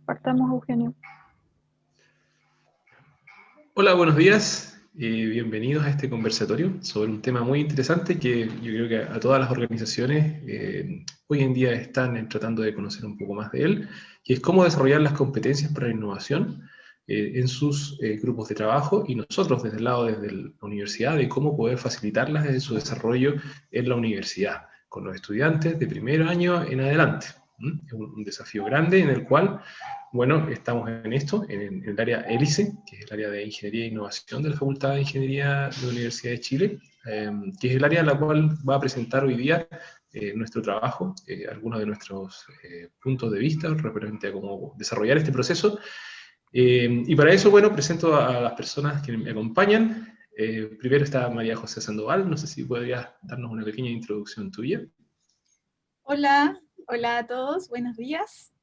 Partamos, Eugenio. Hola, buenos días. Bienvenidos a este conversatorio sobre un tema muy interesante que yo creo que a todas las organizaciones hoy en día están tratando de conocer un poco más de él, que es cómo desarrollar las competencias para la innovación en sus grupos de trabajo y nosotros desde el lado, desde la universidad, de cómo poder facilitarlas desde su desarrollo en la universidad, con los estudiantes de primer año en adelante. Es un desafío grande en el cual bueno, estamos en esto, en el área hélice, que es el área de Ingeniería e Innovación de la Facultad de Ingeniería de la Universidad de Chile, que es el área en la cual va a presentar hoy día nuestro trabajo, algunos de nuestros puntos de vista referente a cómo desarrollar este proceso. Y para eso, bueno, presento a las personas que me acompañan. Primero está María José Sandoval, no sé si podrías darnos una pequeña introducción tuya. Hola, hola a todos, buenos días.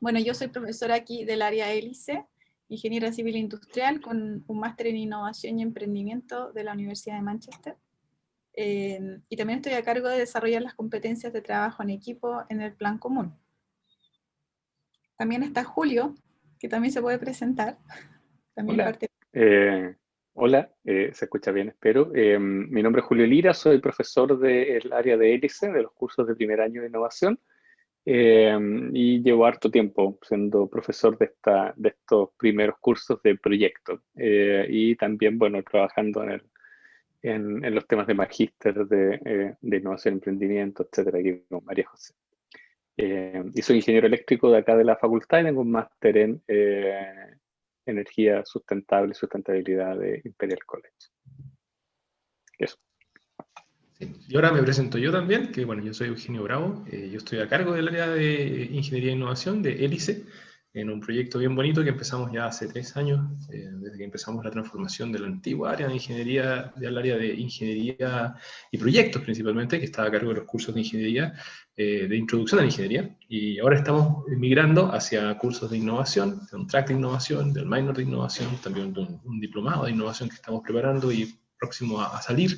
Bueno, yo soy profesora aquí del área hélice, ingeniera civil industrial con un máster en innovación y emprendimiento de la Universidad de Manchester. Y también estoy a cargo de desarrollar las competencias de trabajo en equipo en el plan común. También está Julio, que también se puede presentar. También Hola, parte. se escucha bien, espero. Mi nombre es Julio Lira, soy profesor del área de hélice, de los cursos de primer año de innovación, y llevo harto tiempo siendo profesor de estos primeros cursos de proyecto, y también, bueno, trabajando en los temas de magíster de innovación, emprendimiento, etcétera, aquí con María José. Y soy ingeniero eléctrico de acá de la facultad y tengo un máster en energía sustentable y sustentabilidad de Imperial College. Eso. Sí. Y ahora me presento yo también, que bueno, yo soy Eugenio Bravo, yo estoy a cargo del área de Ingeniería e Innovación de Hélice, en un proyecto bien bonito que empezamos ya hace 3 años, desde que empezamos la transformación de la antigua área de ingeniería, del área de ingeniería y proyectos principalmente, que estaba a cargo de los cursos de ingeniería, de introducción a la ingeniería, y ahora estamos migrando hacia cursos de innovación, de un track de innovación, del minor de innovación, también de un diplomado de innovación que estamos preparando y próximo a salir.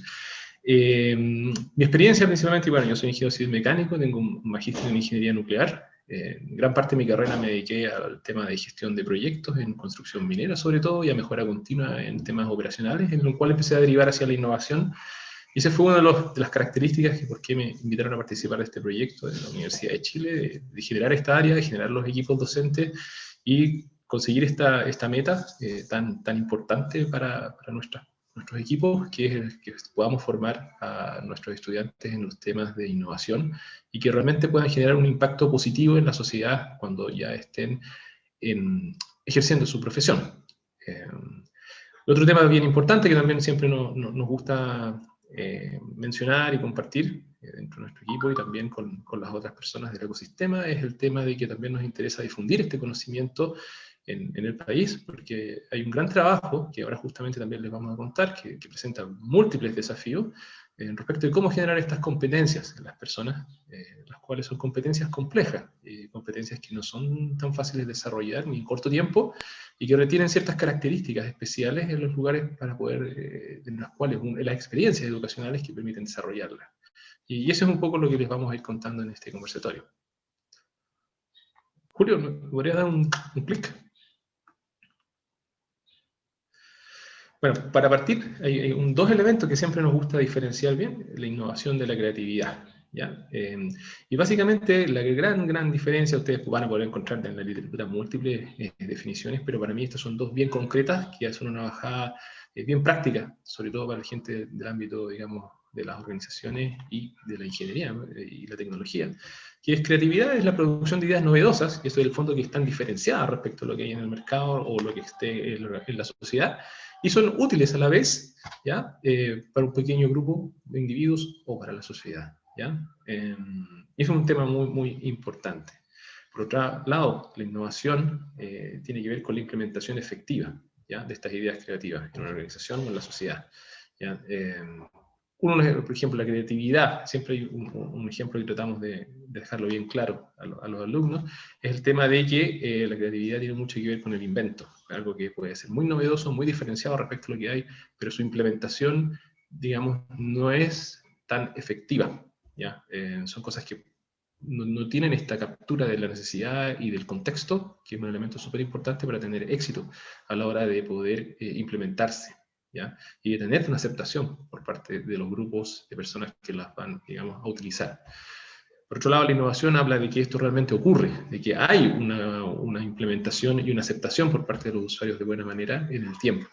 Mi experiencia principalmente, bueno, yo soy ingeniero civil mecánico, tengo un magíster en ingeniería nuclear. Gran parte de mi carrera me dediqué al tema de gestión de proyectos en construcción minera, sobre todo, y a mejora continua en temas operacionales, en lo cual empecé a derivar hacia la innovación. Y esa fue una de las características que por qué me invitaron a participar de este proyecto de la Universidad de Chile, de generar esta área, de generar los equipos docentes y conseguir esta meta tan importante para nuestros equipos, que es que podamos formar a nuestros estudiantes en los temas de innovación y que realmente puedan generar un impacto positivo en la sociedad cuando ya estén ejerciendo su profesión. Otro tema bien importante que también siempre nos gusta mencionar y compartir dentro de nuestro equipo y también con las otras personas del ecosistema es el tema de que también nos interesa difundir este conocimiento en el país, porque hay un gran trabajo que ahora justamente también les vamos a contar, que presenta múltiples desafíos respecto de cómo generar estas competencias en las personas, las cuales son competencias complejas, competencias que no son tan fáciles de desarrollar ni en corto tiempo, y que retienen ciertas características especiales en los lugares para poder, en los cuales las experiencias educacionales que permiten desarrollarlas. Y eso es un poco lo que les vamos a ir contando en este conversatorio. Julio, ¿me podrías dar un clic? Bueno, para partir, hay dos elementos que siempre nos gusta diferenciar bien, la innovación de la creatividad. ¿Ya? Y básicamente la gran diferencia, ustedes van a poder encontrar en la literatura múltiples definiciones, pero para mí estas son dos bien concretas que hacen una bajada bien práctica, sobre todo para la gente del ámbito, digamos, de las organizaciones y de la ingeniería, ¿no? Y la tecnología, que es creatividad, es la producción de ideas novedosas, que eso es el fondo que están diferenciadas respecto a lo que hay en el mercado o lo que esté en la sociedad, y son útiles a la vez, ¿ya? Para un pequeño grupo de individuos o para la sociedad. ¿Ya? Y es un tema muy importante. Por otro lado, la innovación tiene que ver con la implementación efectiva, ¿ya? De estas ideas creativas en una organización o en la sociedad. ¿Ya? uno es, por ejemplo, la creatividad. Siempre hay un ejemplo que tratamos de dejarlo bien claro a los alumnos, es el tema de que la creatividad tiene mucho que ver con el invento, algo que puede ser muy novedoso, muy diferenciado respecto a lo que hay, pero su implementación, digamos, no es tan efectiva, ¿ya? Son cosas que no tienen esta captura de la necesidad y del contexto, que es un elemento súper importante para tener éxito a la hora de poder implementarse, ¿ya? Y de tener una aceptación por parte de los grupos de personas que las van, digamos, a utilizar. Por otro lado, la innovación habla de que esto realmente ocurre, de que hay una implementación y una aceptación por parte de los usuarios de buena manera en el tiempo,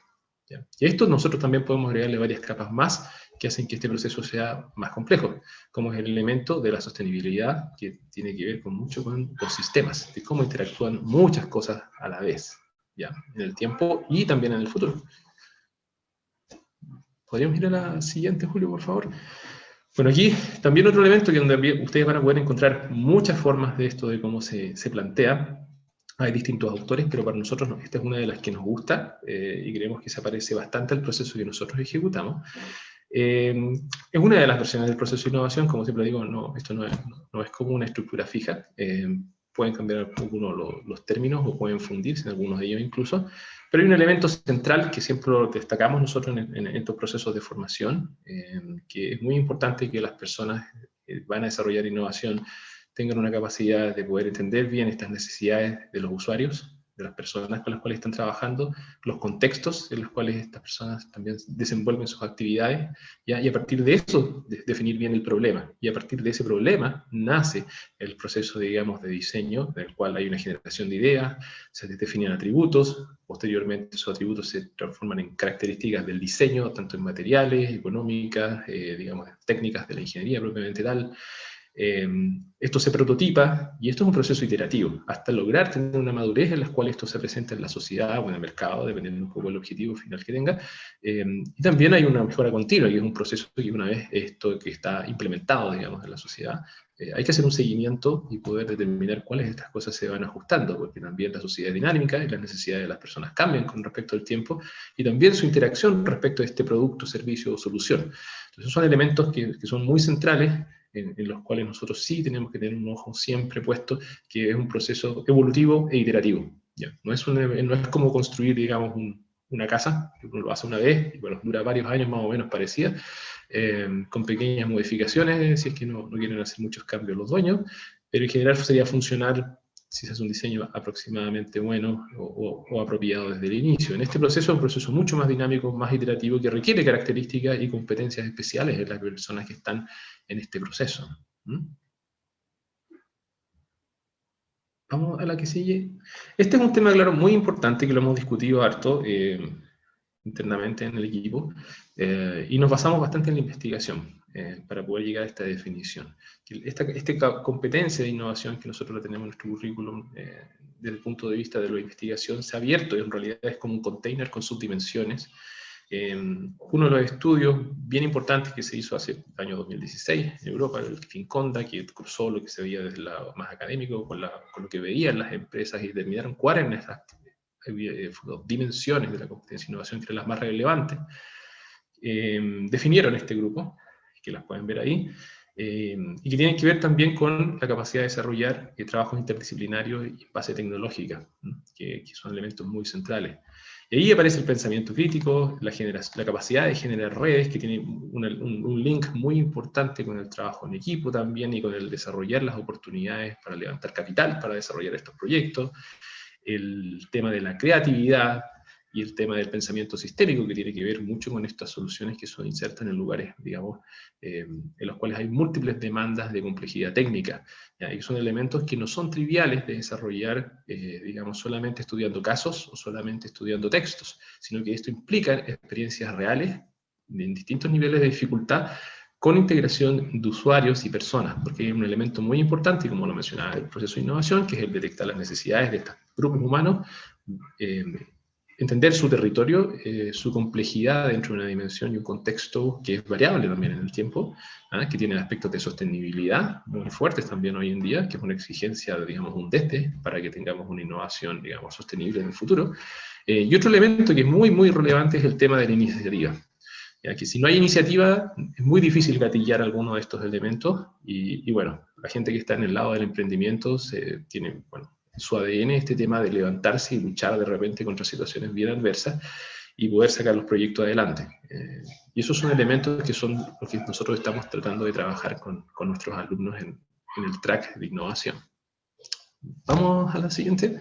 ¿ya? Y a esto nosotros también podemos agregarle varias capas más que hacen que este proceso sea más complejo, como es el elemento de la sostenibilidad, que tiene que ver mucho con los sistemas, de cómo interactúan muchas cosas a la vez, ¿ya? En el tiempo y también en el futuro. ¿Podríamos ir a la siguiente, Julio, por favor? Bueno, aquí también otro elemento que donde ustedes van a poder encontrar muchas formas de esto, de cómo se plantea. Hay distintos autores, pero para nosotros esta es una de las que nos gusta y creemos que se parece bastante al proceso que nosotros ejecutamos. Es una de las versiones del proceso de innovación. Como siempre digo, esto no es como una estructura fija. Pueden cambiar algunos los términos o pueden fundirse en algunos de ellos incluso, pero hay un elemento central que siempre lo destacamos nosotros en estos procesos de formación, que es muy importante que las personas que van a desarrollar innovación tengan una capacidad de poder entender bien estas necesidades de los usuarios, de las personas con las cuales están trabajando, los contextos en los cuales estas personas también desenvuelven sus actividades, ¿ya? Y a partir de eso definir bien el problema. Y a partir de ese problema nace el proceso, digamos, de diseño, en el cual hay una generación de ideas, se definen atributos, posteriormente esos atributos se transforman en características del diseño, tanto en materiales, económicas, digamos, técnicas de la ingeniería propiamente tal. Esto se prototipa y esto es un proceso iterativo hasta lograr tener una madurez en la cual esto se presenta en la sociedad o en el mercado, dependiendo un poco del objetivo final que tenga. Y también hay una mejora continua, que es un proceso que una vez esto que está implementado, digamos, en la sociedad, hay que hacer un seguimiento y poder determinar cuáles de estas cosas se van ajustando, porque también la sociedad es dinámica y las necesidades de las personas cambian con respecto al tiempo, y también su interacción respecto a este producto, servicio o solución. Entonces son elementos que son muy centrales, en los cuales nosotros sí tenemos que tener un ojo siempre puesto, que es un proceso evolutivo e iterativo, ¿ya? No es como construir, digamos, una casa, que uno lo hace una vez, y bueno, dura varios años más o menos parecida, con pequeñas modificaciones, si es que no quieren hacer muchos cambios los dueños, pero en general sería funcional si se hace un diseño aproximadamente bueno o apropiado desde el inicio. En este proceso es un proceso mucho más dinámico, más iterativo, que requiere características y competencias especiales en las personas que están en este proceso. Vamos a la que sigue. Este es un tema, claro, muy importante, que lo hemos discutido harto internamente en el equipo, y nos basamos bastante en la investigación para poder llegar a esta definición. Esta competencia de innovación que nosotros la tenemos en nuestro currículum, desde el punto de vista de la investigación, se ha abierto y en realidad es como un container con subdimensiones. Uno de los estudios bien importantes que se hizo hace el año 2016 en Europa, el Finconda, que cruzó lo que se veía desde el lado más académico con lo que veían las empresas y determinaron cuáles eran esas dimensiones de la competencia e innovación que eran las más relevantes. Definieron este grupo, que las pueden ver ahí, y que tienen que ver también con la capacidad de desarrollar trabajos interdisciplinarios y base tecnológica, que son elementos muy centrales. Y ahí aparece el pensamiento crítico, la capacidad de generar redes, que tiene un link muy importante con el trabajo en equipo también, y con el desarrollar las oportunidades para levantar capital, para desarrollar estos proyectos, el tema de la creatividad y el tema del pensamiento sistémico, que tiene que ver mucho con estas soluciones que son insertas en lugares, digamos, en los cuales hay múltiples demandas de complejidad técnica, ¿ya? Y son elementos que no son triviales de desarrollar, digamos, solamente estudiando casos o solamente estudiando textos, sino que esto implica experiencias reales en distintos niveles de dificultad, con integración de usuarios y personas, porque hay un elemento muy importante, como lo mencionaba el proceso de innovación, que es el detectar las necesidades de estos grupos humanos, entender su territorio, su complejidad dentro de una dimensión y un contexto que es variable también en el tiempo, que tiene aspectos de sostenibilidad muy fuertes también hoy en día, que es una exigencia, digamos, un desde para que tengamos una innovación, digamos, sostenible en el futuro. Y otro elemento que es muy, muy relevante es el tema de la iniciativa. Ya que si no hay iniciativa, es muy difícil gatillar alguno de estos elementos, y bueno, la gente que está en el lado del emprendimiento tiene, bueno, en su ADN este tema de levantarse y luchar de repente contra situaciones bien adversas, y poder sacar los proyectos adelante. Y esos son elementos que son los que nosotros estamos tratando de trabajar con nuestros alumnos en el track de innovación. Vamos a la siguiente.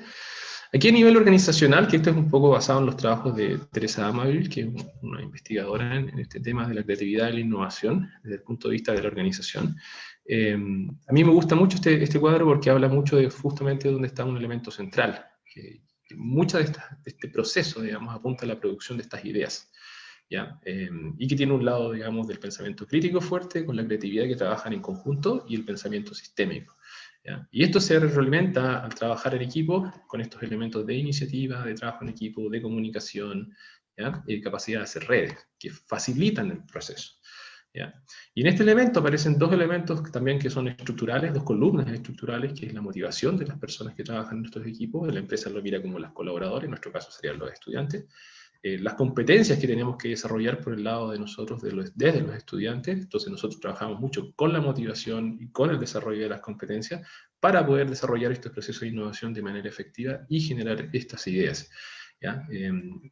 Aquí a nivel organizacional, que esto es un poco basado en los trabajos de Teresa Amabile, que es una investigadora en este tema de la creatividad y la innovación desde el punto de vista de la organización. A mí me gusta mucho este cuadro porque habla mucho de justamente dónde está un elemento central, que mucha de este proceso, digamos, apunta a la producción de estas ideas, ¿ya? Y que tiene un lado, digamos, del pensamiento crítico fuerte, con la creatividad que trabajan en conjunto, y el pensamiento sistémico, ¿ya? Y esto se retroalimenta al trabajar en equipo con estos elementos de iniciativa, de trabajo en equipo, de comunicación, ¿ya? Y de capacidad de hacer redes, que facilitan el proceso, ¿ya? Y en este elemento aparecen dos elementos también que son estructurales, dos columnas estructurales, que es la motivación de las personas que trabajan en nuestros equipos. La empresa lo mira como los colaboradores, en nuestro caso serían los estudiantes. Las competencias que tenemos que desarrollar por el lado de nosotros, desde los estudiantes. Entonces nosotros trabajamos mucho con la motivación y con el desarrollo de las competencias para poder desarrollar estos procesos de innovación de manera efectiva y generar estas ideas, ¿ya?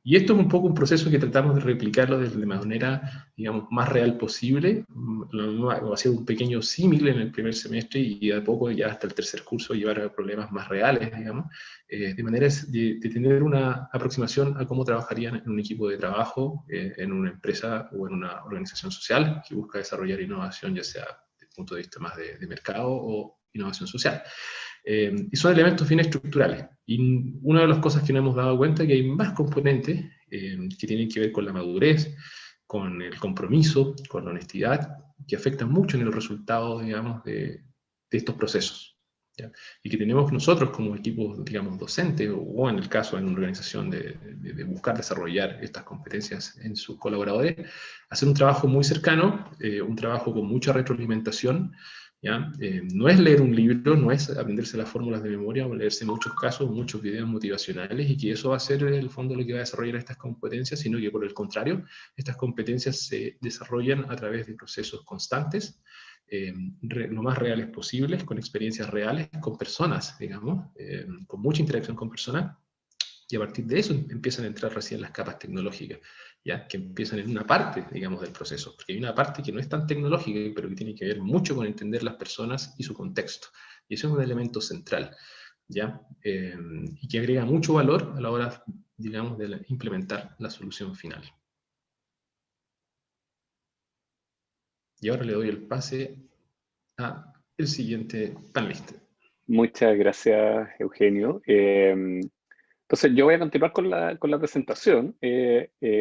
Y esto es un poco un proceso que tratamos de replicarlo de manera, digamos, más real posible. Va a ser un pequeño símil en el primer semestre, y de a poco ya hasta el tercer curso llevar a problemas más reales, digamos, de manera de tener una aproximación a cómo trabajarían en un equipo de trabajo, en una empresa o en una organización social que busca desarrollar innovación, ya sea desde el punto de vista más de mercado o innovación social. Y son elementos bien estructurales. Y una de las cosas que nos hemos dado cuenta es que hay más componentes que tienen que ver con la madurez, con el compromiso, con la honestidad, que afectan mucho en el resultado, digamos, de estos procesos, ¿ya? Y que tenemos nosotros como equipo, digamos, docente, o en el caso en una organización de buscar desarrollar estas competencias en sus colaboradores, hacer un trabajo muy cercano, un trabajo con mucha retroalimentación, ¿ya? No es leer un libro, no es aprenderse las fórmulas de memoria o leerse muchos casos, muchos videos motivacionales, y que eso va a ser en el fondo lo que va a desarrollar estas competencias, sino que por el contrario, estas competencias se desarrollan a través de procesos constantes, lo más reales posibles, con experiencias reales, con personas, digamos, con mucha interacción con personas, y a partir de eso empiezan a entrar recién las capas tecnológicas, ¿ya? Que empiezan en una parte, digamos, del proceso, porque hay una parte que no es tan tecnológica, pero que tiene que ver mucho con entender las personas y su contexto, y eso es un elemento central, ¿ya? Y que agrega mucho valor a la hora, digamos, de implementar la solución final. Y ahora le doy el pase a el siguiente panelista. Muchas gracias, Eugenio. Entonces, yo voy a continuar con la presentación,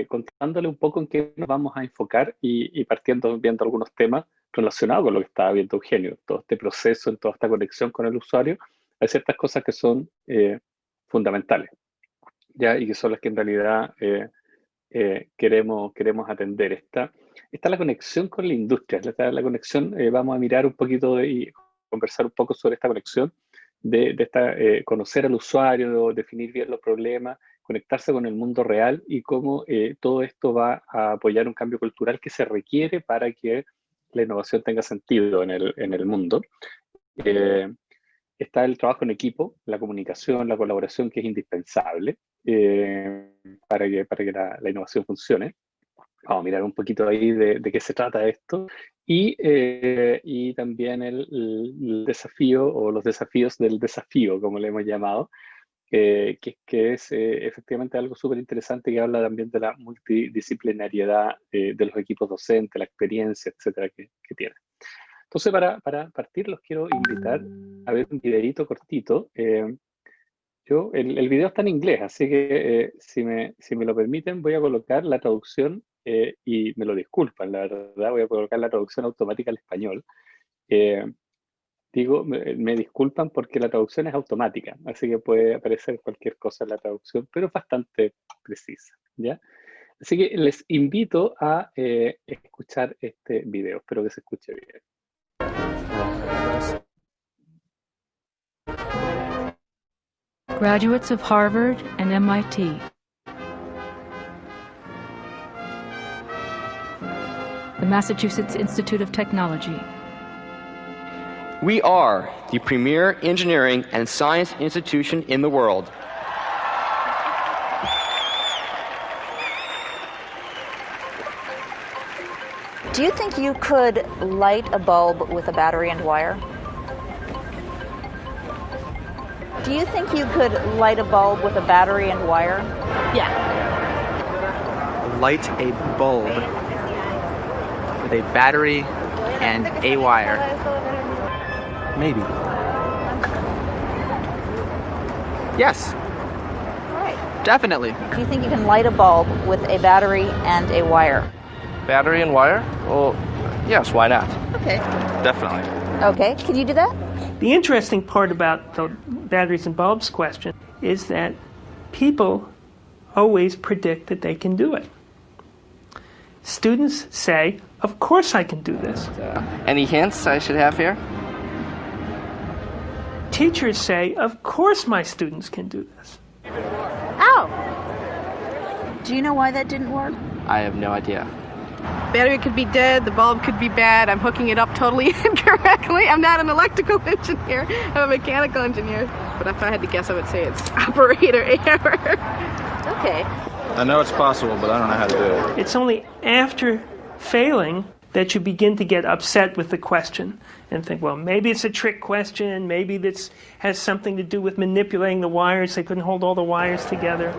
contándole un poco en qué nos vamos a enfocar, y partiendo viendo algunos temas relacionados con lo que estaba viendo Eugenio. Todo este proceso, en toda esta conexión con el usuario, hay ciertas cosas que son fundamentales, ¿ya? Y que son las que en realidad queremos atender. Está la conexión con la industria, está la conexión, vamos a mirar un poquito y conversar un poco sobre esta conexión de conocer al usuario, definir bien los problemas, conectarse con el mundo real, y cómo todo esto va a apoyar un cambio cultural que se requiere para que la innovación tenga sentido en el mundo. Está el trabajo en equipo, la comunicación, la colaboración, que es indispensable para que la innovación funcione. Vamos a mirar un poquito ahí de qué se trata esto, y también el desafío, o los desafíos del desafío, como le hemos llamado, que es efectivamente algo súper interesante, que habla también de la multidisciplinariedad de los equipos docentes, la experiencia, etcétera, que tienen. Entonces, para partir, los quiero invitar a ver un videito cortito. El video está en inglés, así que si me lo permiten, voy a colocar la traducción, y me lo disculpan, la verdad, voy a colocar la traducción automática al español. Me disculpan porque la traducción es automática, así que puede aparecer cualquier cosa en la traducción, pero es bastante precisa, ¿ya? Así que les invito a escuchar este video, espero que se escuche bien. Graduates of Harvard and MIT, the Massachusetts Institute of Technology. We are the premier engineering and science institution in the world. Do you think you could light a bulb with a battery and wire? Do you think you could light a bulb with a battery and wire? Yeah. Light a bulb with a battery and a wire. Maybe. Yes. All right. Definitely. Do you think you can light a bulb with a battery and a wire? Battery and wire? Well, yes, why not? Okay. Definitely. Okay, can you do that? The interesting part about the batteries and bulbs question is that people always predict that they can do it. Students say, of course I can do this. Any hints I should have here? Teachers say, of course my students can do this. Ow! Do you know why that didn't work? I have no idea. Battery could be dead, the bulb could be bad, I'm hooking it up totally incorrectly. I'm not an electrical engineer, I'm a mechanical engineer. But if I had to guess, I would say it's operator error. Okay. I know it's possible, but I don't know how to do it. It's only after failing that you begin to get upset with the question and think, well, maybe it's a trick question, maybe this has something to do with manipulating the wires, they couldn't hold all the wires together.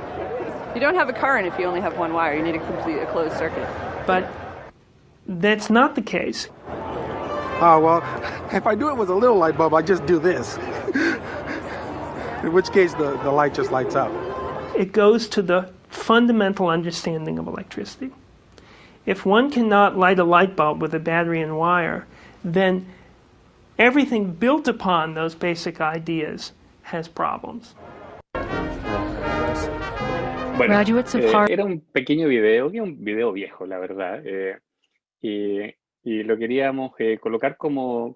You don't have a current if you only have one wire, you need to complete a closed circuit. But that's not the case. Oh, well, if I do it with a little light bulb, I just do this. In which case, the light just lights up. It goes to the fundamental understanding of electricity. If one cannot light a light bulb with a battery and wire, then everything built upon those basic ideas has problems. Bueno, Graduates of Harvard. era un pequeño video, que es un video viejo, la verdad, y lo queríamos colocar como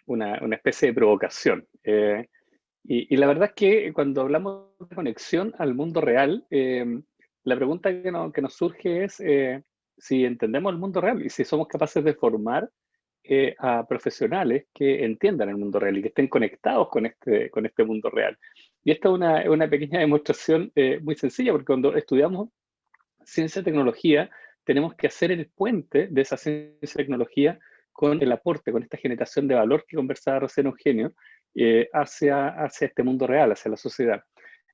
una especie de provocación. Y la verdad es que cuando hablamos de conexión al mundo real, la pregunta que nos surge es si entendemos el mundo real y si somos capaces de formar a profesionales que entiendan el mundo real y que estén conectados con este mundo real. Y esta es una pequeña demostración muy sencilla, porque cuando estudiamos ciencia y tecnología, tenemos que hacer el puente de esa ciencia y tecnología con el aporte, con esta generación de valor que conversaba recién Eugenio, hacia este mundo real, hacia la sociedad.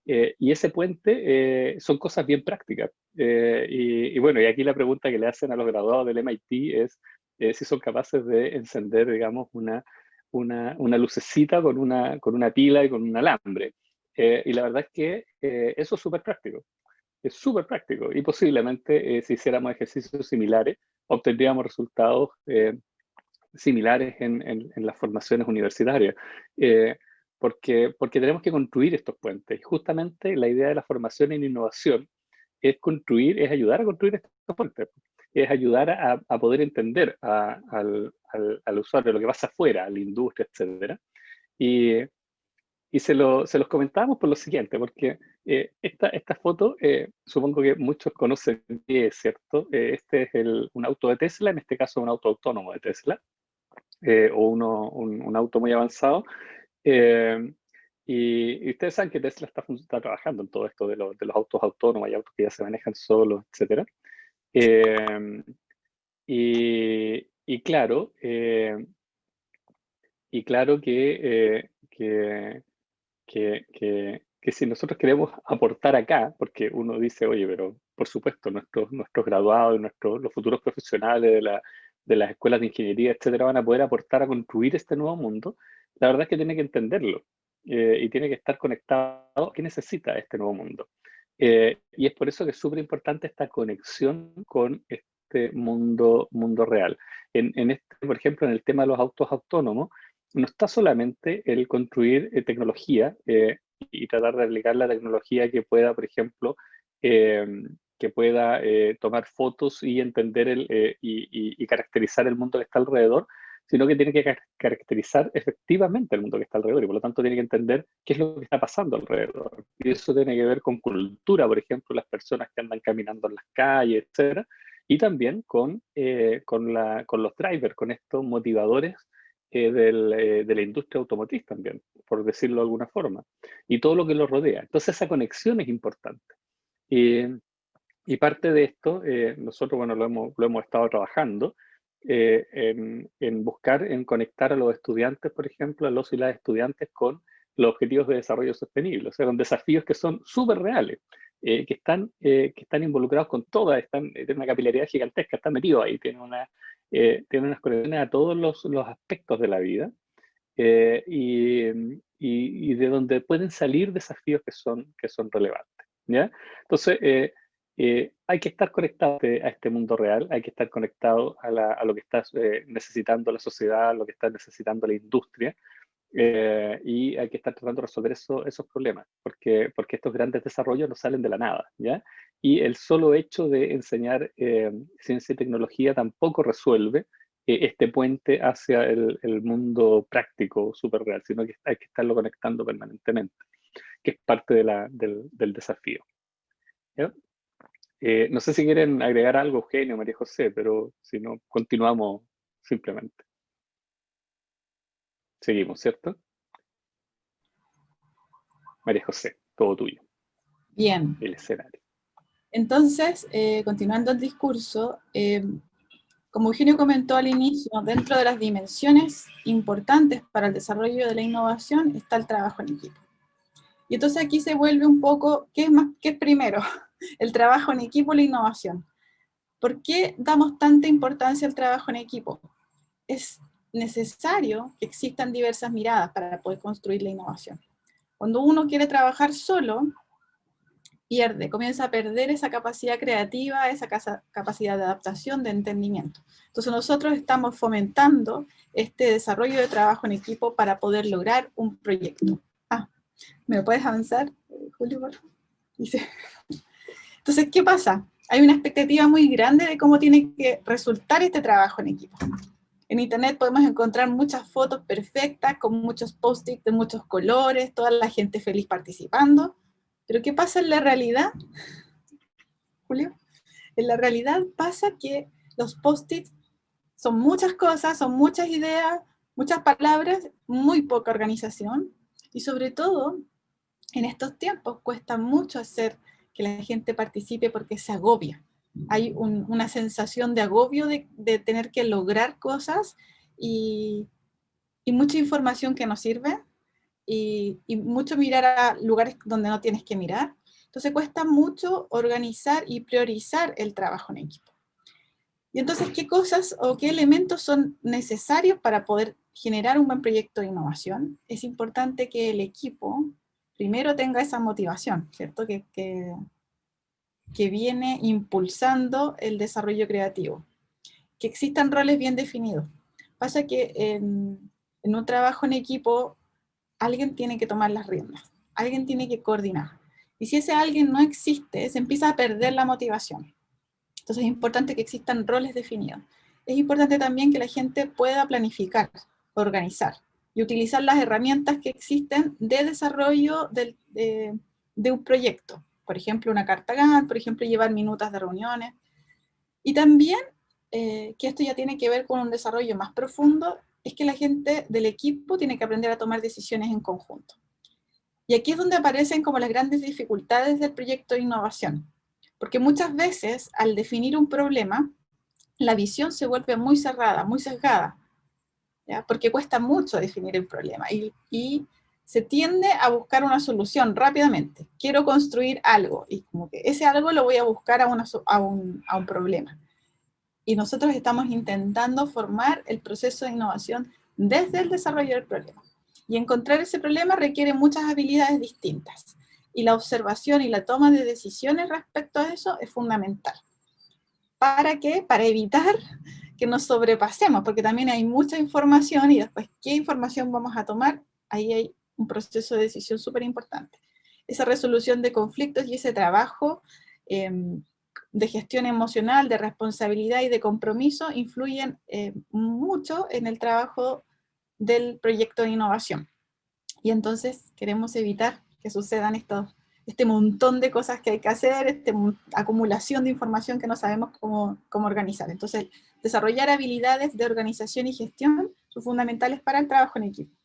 Y ese puente son cosas bien prácticas. Y bueno, y aquí la pregunta que le hacen a los graduados del MIT es si son capaces de encender, digamos, una lucecita con una pila y con un alambre. Y la verdad es que eso es súper práctico. Es súper práctico. Y posiblemente, si hiciéramos ejercicios similares, obtendríamos resultados similares en las formaciones universitarias. Porque tenemos que construir estos puentes. Y justamente la idea de la formación en innovación es ayudar a construir estos puentes. Es ayudar a poder entender al usuario lo que pasa afuera, a la industria, etc. Y se los comentábamos por lo siguiente, porque esta foto, supongo que muchos conocen, es cierto, este es un auto de Tesla, en este caso un auto autónomo de Tesla, o un auto muy avanzado. Y ustedes saben que Tesla está trabajando en todo esto de los autos autónomos, hay autos que ya se manejan solos, etc. Y claro que si nosotros queremos aportar acá, porque uno dice, oye, pero por supuesto, nuestros graduados, los futuros profesionales de las escuelas de ingeniería, etcétera, van a poder aportar a construir este nuevo mundo, la verdad es que tiene que entenderlo y tiene que estar conectado a qué necesita este nuevo mundo. Y es por eso que es súper importante esta conexión con este mundo real. Por ejemplo, en el tema de los autos autónomos, no está solamente el construir tecnología y tratar de aplicar la tecnología que pueda, por ejemplo, tomar fotos y entender y caracterizar el mundo que está alrededor, sino que tiene que caracterizar efectivamente el mundo que está alrededor y por lo tanto tiene que entender qué es lo que está pasando alrededor. Y eso tiene que ver con cultura, por ejemplo, las personas que andan caminando en las calles, etc. y también con los drivers, con estos motivadores de la industria automotriz también, por decirlo de alguna forma, y todo lo que lo rodea. Entonces esa conexión es importante. Y parte de esto, nosotros, bueno, lo hemos estado trabajando en buscar, en conectar a los estudiantes, por ejemplo, a los y las estudiantes con los objetivos de desarrollo sostenible. O sea, con desafíos que son súper reales, que están involucrados con todas, tienen una capilaridad gigantesca, están metidos ahí, tienen unas conexiones a todos los aspectos de la vida. Y de donde pueden salir desafíos que son relevantes, ¿ya? Entonces, hay que estar conectado a este mundo real, hay que estar conectado a lo que está necesitando la sociedad, a lo que está necesitando la industria, y hay que estar tratando de resolver esos problemas, porque estos grandes desarrollos no salen de la nada, ¿ya? Y el solo hecho de enseñar ciencia y tecnología tampoco resuelve este puente hacia el mundo práctico, súper real, sino que hay que estarlo conectando permanentemente, que es parte del desafío. ¿Ya? No sé si quieren agregar algo, Eugenio, María José, pero si no, continuamos simplemente. Seguimos, ¿cierto? María José, todo tuyo. Bien. El escenario. Entonces, continuando el discurso, como Eugenio comentó al inicio, dentro de las dimensiones importantes para el desarrollo de la innovación está el trabajo en equipo. Y entonces aquí se vuelve un poco, ¿qué es primero? El trabajo en equipo o la innovación. ¿Por qué damos tanta importancia al trabajo en equipo? Es necesario que existan diversas miradas para poder construir la innovación. Cuando uno quiere trabajar solo, comienza a perder esa capacidad creativa, esa capacidad de adaptación, de entendimiento. Entonces nosotros estamos fomentando este desarrollo de trabajo en equipo para poder lograr un proyecto. ¿Me lo puedes avanzar, Julio, por favor? Dice. Entonces, ¿qué pasa? Hay una expectativa muy grande de cómo tiene que resultar este trabajo en equipo. En internet podemos encontrar muchas fotos perfectas, con muchos post-its de muchos colores, toda la gente feliz participando. Pero ¿qué pasa en la realidad? Julio, en la realidad pasa que los post-its son muchas cosas, son muchas ideas, muchas palabras, muy poca organización, y sobre todo, en estos tiempos cuesta mucho hacer que la gente participe porque se agobia. Hay una sensación de agobio de tener que lograr cosas y mucha información que no sirve, y mucho mirar a lugares donde no tienes que mirar. Entonces cuesta mucho organizar y priorizar el trabajo en equipo. Y entonces, ¿qué cosas o qué elementos son necesarios para poder generar un buen proyecto de innovación? Es importante que el equipo primero tenga esa motivación, ¿cierto? Que viene impulsando el desarrollo creativo. Que existan roles bien definidos. Pasa que en un trabajo en equipo, alguien tiene que tomar las riendas, alguien tiene que coordinar. Y si ese alguien no existe, se empieza a perder la motivación. Entonces es importante que existan roles definidos. Es importante también que la gente pueda planificar, organizar y utilizar las herramientas que existen de desarrollo de un proyecto. Por ejemplo, una carta Gantt, por ejemplo, llevar minutas de reuniones. Y también, que esto ya tiene que ver con un desarrollo más profundo, es que la gente del equipo tiene que aprender a tomar decisiones en conjunto. Y aquí es donde aparecen como las grandes dificultades del proyecto de innovación. Porque muchas veces, al definir un problema, la visión se vuelve muy cerrada, muy sesgada, ¿ya? Porque cuesta mucho definir el problema y se tiende a buscar una solución rápidamente. Quiero construir algo, y como que ese algo lo voy a buscar a un problema. Y nosotros estamos intentando formar el proceso de innovación desde el desarrollo del problema. Y encontrar ese problema requiere muchas habilidades distintas. Y la observación y la toma de decisiones respecto a eso es fundamental. ¿Para qué? Para evitar que nos sobrepasemos, porque también hay mucha información y después, ¿qué información vamos a tomar? Ahí hay un proceso de decisión súper importante. Esa resolución de conflictos y ese trabajo de gestión emocional, de responsabilidad y de compromiso influyen mucho en el trabajo del proyecto de innovación. Y entonces queremos evitar que sucedan este montón de cosas que hay que hacer, esta acumulación de información que no sabemos cómo organizar. Entonces, desarrollar habilidades de organización y gestión son fundamentales para el trabajo en equipo.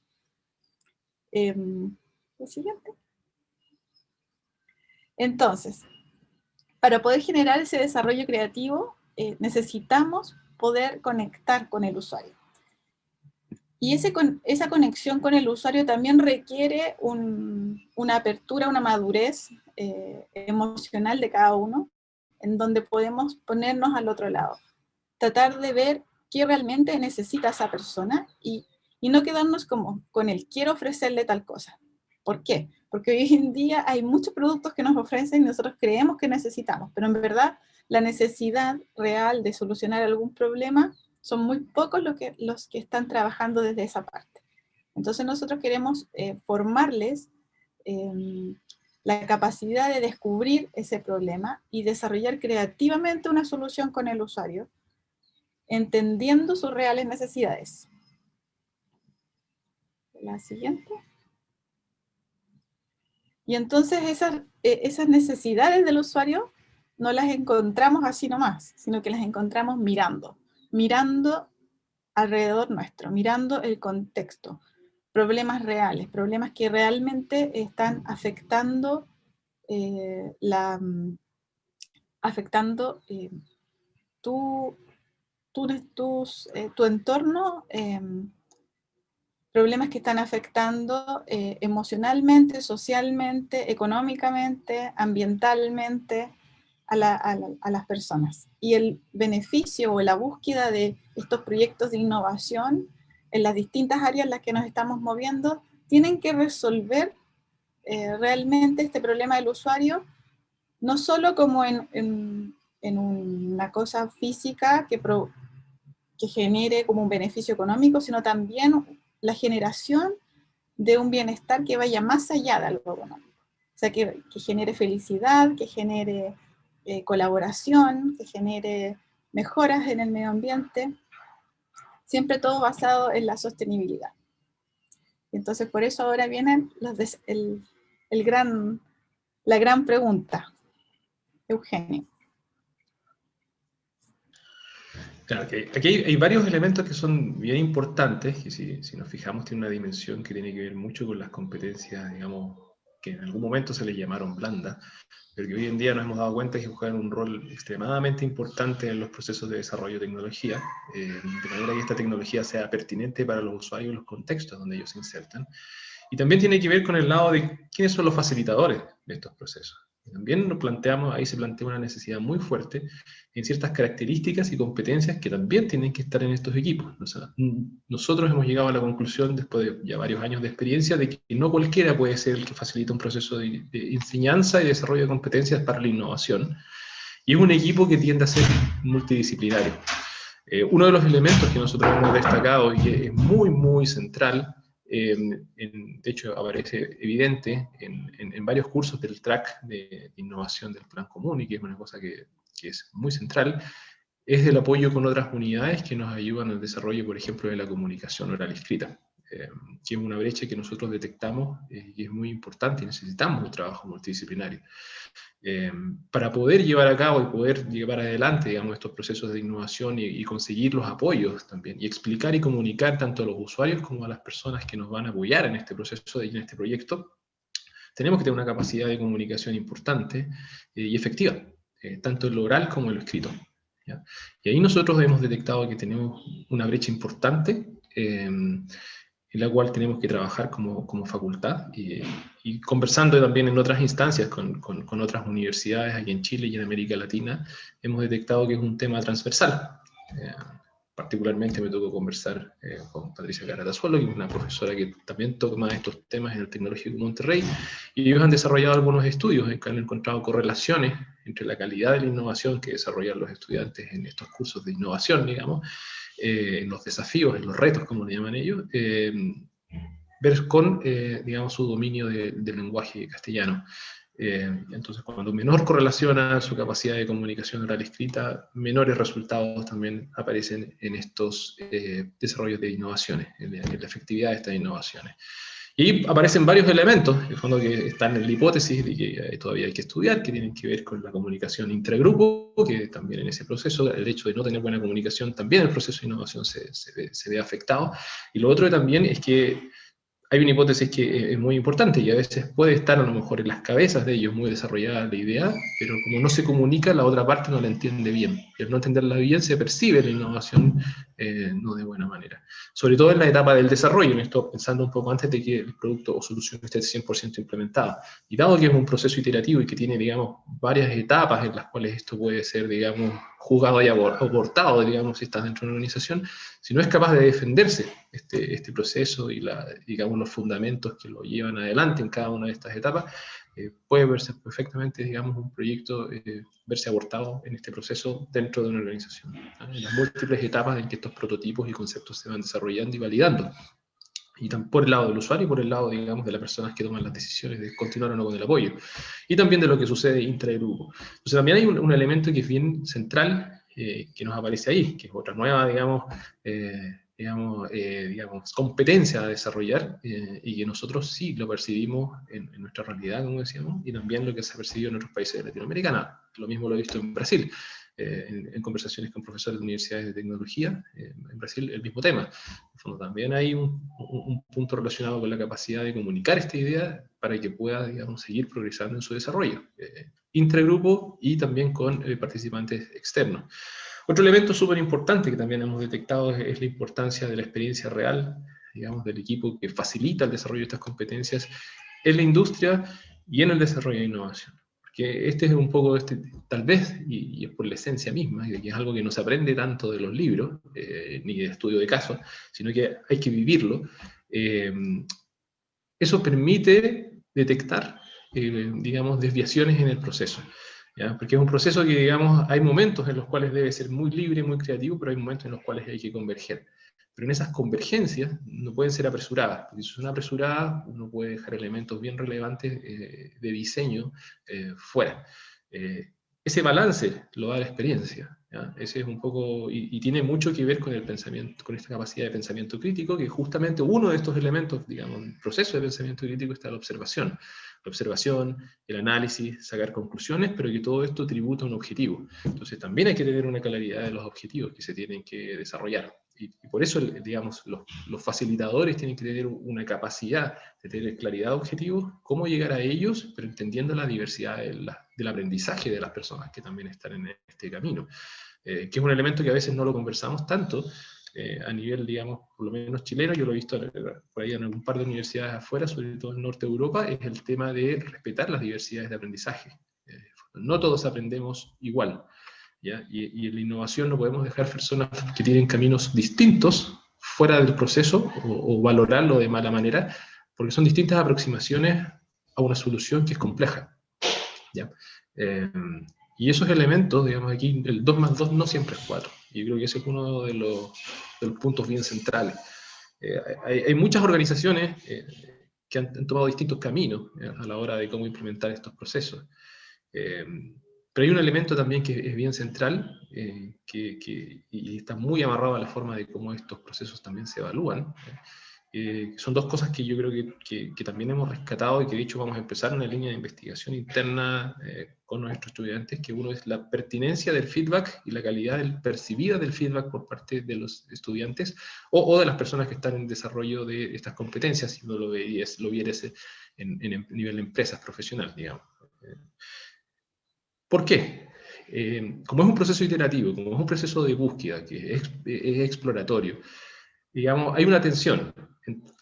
Lo siguiente. Entonces, para poder generar ese desarrollo creativo, necesitamos poder conectar con el usuario. Y esa conexión con el usuario también requiere una apertura, una madurez emocional de cada uno, en donde podemos ponernos al otro lado. Tratar de ver qué realmente necesita esa persona y no quedarnos como con el quiero ofrecerle tal cosa. ¿Por qué? Porque hoy en día hay muchos productos que nos ofrecen y nosotros creemos que necesitamos, pero en verdad la necesidad real de solucionar algún problema son muy pocos los que están trabajando desde esa parte. Entonces nosotros queremos formarles la capacidad de descubrir ese problema y desarrollar creativamente una solución con el usuario, entendiendo sus reales necesidades. La siguiente. Y entonces esas necesidades del usuario no las encontramos así nomás, sino que las encontramos mirando alrededor nuestro, mirando el contexto, problemas reales, problemas que realmente están afectando tu entorno, problemas que están afectando emocionalmente, socialmente, económicamente, ambientalmente a las personas. Y el beneficio o la búsqueda de estos proyectos de innovación en las distintas áreas en las que nos estamos moviendo, tienen que resolver realmente este problema del usuario, no solo como en una cosa física que genere como un beneficio económico, sino también la generación de un bienestar que vaya más allá de algo económico. O sea, que genere felicidad, que genere colaboración, que genere mejoras en el medio ambiente, siempre todo basado en la sostenibilidad. Entonces, por eso ahora viene la gran pregunta. Eugenio. Claro, que aquí hay varios elementos que son bien importantes, que si nos fijamos tiene una dimensión que tiene que ver mucho con las competencias, digamos, que en algún momento se les llamaron blandas, pero que hoy en día nos hemos dado cuenta que juegan un rol extremadamente importante en los procesos de desarrollo de tecnología, de manera que esta tecnología sea pertinente para los usuarios y los contextos donde ellos se insertan. Y también tiene que ver con el lado de quiénes son los facilitadores de estos procesos. Y también ahí se plantea una necesidad muy fuerte en ciertas características y competencias que también tienen que estar en estos equipos. O sea, nosotros hemos llegado a la conclusión, después de ya varios años de experiencia, de que no cualquiera puede ser el que facilita un proceso de enseñanza y desarrollo de competencias para la innovación. Y es un equipo que tiende a ser multidisciplinario. Uno de los elementos que nosotros hemos destacado y que es muy, muy central, de hecho aparece evidente en varios cursos del track de innovación del Plan Común, y que es una cosa que es muy central, es el apoyo con otras unidades que nos ayudan al desarrollo, por ejemplo, de la comunicación oral y escrita, que es una brecha que nosotros detectamos y es muy importante, y necesitamos un trabajo multidisciplinario. Para poder llevar a cabo y poder llevar adelante, digamos, estos procesos de innovación y conseguir los apoyos también, y explicar y comunicar tanto a los usuarios como a las personas que nos van a apoyar en este proceso y en este proyecto, tenemos que tener una capacidad de comunicación importante y efectiva, tanto en lo oral como en lo escrito, ¿ya? Y ahí nosotros hemos detectado que tenemos una brecha importante, en la cual tenemos que trabajar como facultad, y conversando también en otras instancias con otras universidades aquí en Chile y en América Latina, hemos detectado que es un tema transversal. Particularmente me tocó conversar con Patricia Caratazuelo, que es una profesora que también toma estos temas en el Tecnológico de Monterrey, y ellos han desarrollado algunos estudios en que han encontrado correlaciones entre la calidad de la innovación que desarrollan los estudiantes en estos cursos de innovación, digamos, en los desafíos, en los retos, como le llaman ellos, ver con, digamos, su dominio del lenguaje castellano. Entonces, cuando menor correlaciona su capacidad de comunicación oral escrita, menores resultados también aparecen en estos desarrollos de innovaciones, en la efectividad de estas innovaciones. Y ahí aparecen varios elementos, en el fondo, que están en la hipótesis de que todavía hay que estudiar, que tienen que ver con la comunicación intragrupo, que también en ese proceso, el hecho de no tener buena comunicación, también el proceso de innovación se ve afectado. Y lo otro también es que hay una hipótesis que es muy importante y a veces puede estar a lo mejor en las cabezas de ellos muy desarrollada la idea, pero como no se comunica, la otra parte no la entiende bien. Y al no entenderla bien se percibe la innovación no de buena manera. Sobre todo en la etapa del desarrollo, en esto pensando un poco antes de que el producto o solución esté 100% implementada. Y dado que es un proceso iterativo y que tiene, digamos, varias etapas en las cuales esto puede ser, digamos, jugado y abortado, digamos, si estás dentro de una organización, si no es capaz de defenderse este proceso y digamos, los fundamentos que lo llevan adelante en cada una de estas etapas, puede verse perfectamente, digamos, un proyecto verse abortado en este proceso dentro de una organización, ¿no? En las múltiples etapas en que estos prototipos y conceptos se van desarrollando y validando. Y por el lado del usuario y por el lado, digamos, de las personas que toman las decisiones de continuar o no con el apoyo. Y también de lo que sucede intragrupo. Entonces también hay un elemento que es bien central, que nos aparece ahí, que es otra nueva, digamos, competencia a desarrollar, y que nosotros sí lo percibimos en nuestra realidad, como decíamos, y también lo que se ha percibido en otros países de Latinoamérica. Lo mismo lo he visto en Brasil. En conversaciones con profesores de universidades de tecnología, en Brasil el mismo tema. En el fondo, también hay un punto relacionado con la capacidad de comunicar esta idea para que pueda, digamos, seguir progresando en su desarrollo, intragrupo y también con participantes externos. Otro elemento súper importante que también hemos detectado es la importancia de la experiencia real, digamos, del equipo que facilita el desarrollo de estas competencias en la industria y en el desarrollo de innovación. Que este es un poco, tal vez, y es por la esencia misma, que es algo que no se aprende tanto de los libros, ni de estudio de casos, sino que hay que vivirlo. Eso permite detectar, digamos, desviaciones en el proceso, ¿ya? Porque es un proceso que, digamos, hay momentos en los cuales debe ser muy libre, muy creativo, pero hay momentos en los cuales hay que converger. Pero en esas convergencias no pueden ser apresuradas, porque si son apresuradas uno puede dejar elementos bien relevantes de diseño fuera. Ese balance lo da la experiencia, ¿ya? Ese es un poco, y tiene mucho que ver con el pensamiento, con esta capacidad de pensamiento crítico, que justamente uno de estos elementos, digamos, en el proceso de pensamiento crítico está la observación. La observación, el análisis, sacar conclusiones, pero que todo esto tributa a un objetivo. Entonces también hay que tener una claridad de los objetivos que se tienen que desarrollar. Y por eso, digamos, los facilitadores tienen que tener una capacidad de tener claridad de objetivos, cómo llegar a ellos, pero entendiendo la diversidad del aprendizaje de las personas que también están en este camino. Que es un elemento que a veces no lo conversamos tanto a nivel, digamos, por lo menos chileno. Yo lo he visto por ahí en algún par de universidades afuera, sobre todo en norte de Europa, es el tema de respetar las diversidades de aprendizaje. No todos aprendemos igual. ¿Ya? Y en la innovación no podemos dejar personas que tienen caminos distintos fuera del proceso o valorarlo de mala manera, porque son distintas aproximaciones a una solución que es compleja, ¿ya? Y esos elementos, digamos, aquí el 2 más 2 no siempre es 4, y yo creo que ese es uno de los puntos bien centrales. Hay muchas organizaciones que han tomado distintos caminos a la hora de cómo implementar estos procesos. Pero hay un elemento también que es bien central, y está muy amarrado a la forma de cómo estos procesos también se evalúan. Son dos cosas que yo creo que también hemos rescatado y que de hecho vamos a empezar una línea de investigación interna con nuestros estudiantes, que uno es la pertinencia del feedback y la calidad percibida del feedback por parte de los estudiantes o de las personas que están en desarrollo de estas competencias, si uno lo vieres en nivel de empresas profesional, digamos. ¿Por qué? Como es un proceso iterativo, como es un proceso de búsqueda, que es exploratorio, digamos, hay una tensión,